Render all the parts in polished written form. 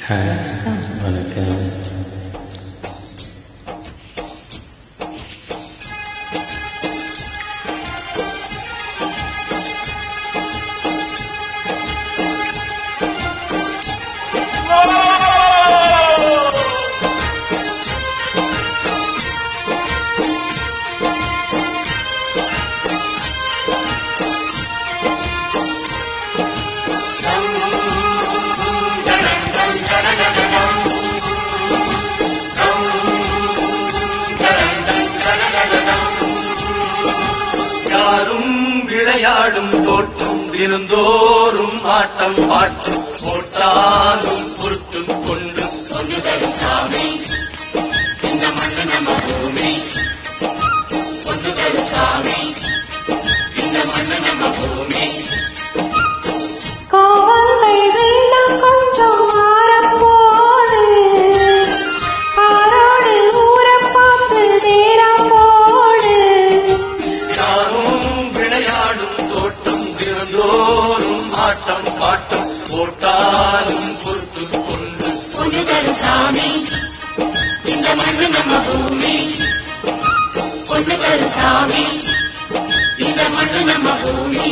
வணக்கம். விளையாடும் தோட்டம் தினந்தோறும் ஆட்டம் பாட்டு போட்டாலும் பொறுத்து கொண்டு சாமி இந்த மண்ணு நம்ம பூமி கொண்டு சாமி இந்த மண்ணு நம்ம பூமி ஆட்டம் பாட்டம் போட்டாலும் பொறுத்து கொண்டு பொண்ணு தரும் சாமி இந்த மண்ணு நம்ம பூமி பொண்ணு தரும் சாமி இந்த மண்ணு நம்ம பூமி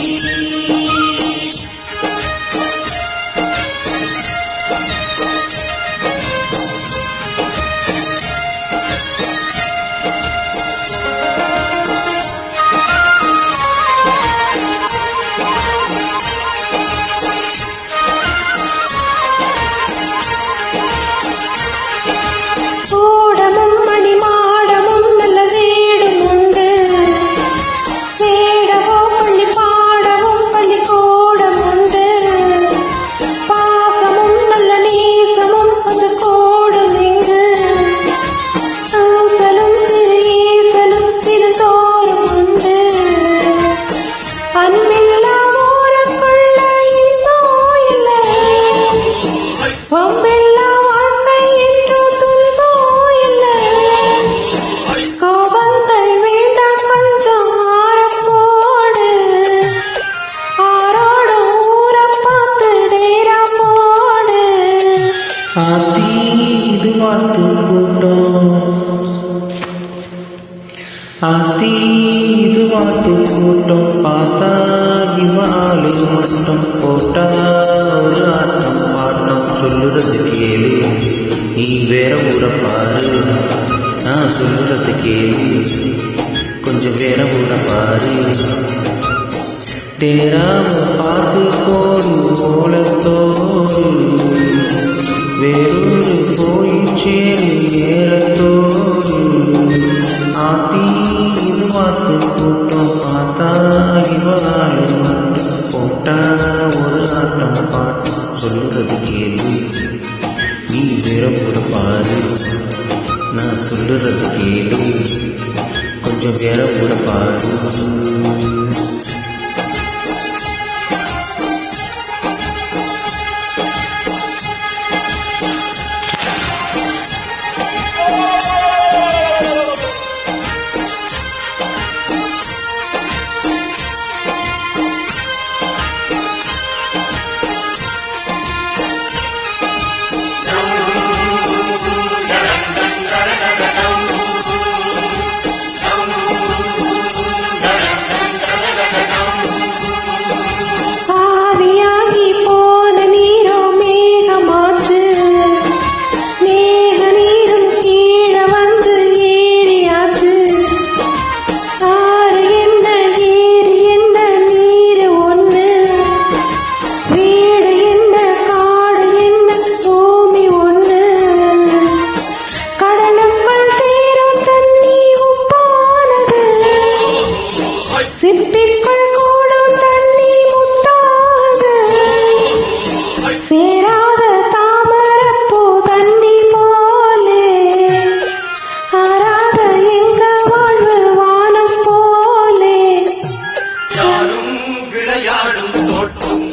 ஆத்தி இது வாத்து கூட்டம், ஆத்தி இது வாத்து கூட்டம், பார்த்தா இவாளு மட்டும் போட்டா ஒரு ஆட்டம் பாட்டம் சொல்லுறது கேளு, நீ வேற ஊரை பாரு, நான் சொல்லுறது கேளு, கொஞ்சம் வேற ஊரை பாரு. டேராம பார்த்து போடு ஓலத்தோடு வேறொரு போயிச்சே ஏறத்தோடு ஆத்தி இது வாத்து கூட்டம், பார்த்தா இவராளு மட்டும் போட்டா ஒரு ஆட்டம் பாட்டு சொல்லுறது கேள்வி, நீ வேற பாரு, நான் சொல்லுறது கேள்வி, கொஞ்சம் வேற பாரு.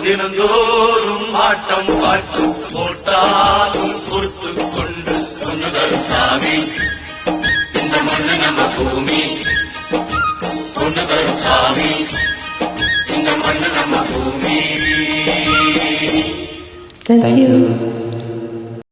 தினந்தோறும் ஆட்டம் பாட்டு போட்டாலும் பொறுத்து கொண்டு பொண்ணுதல் சாமி இந்த மண்ணு நம்ம பூமி பொண்ணுதல் சாமி இந்த மண்ணு நம்ம பூமி. Thank you.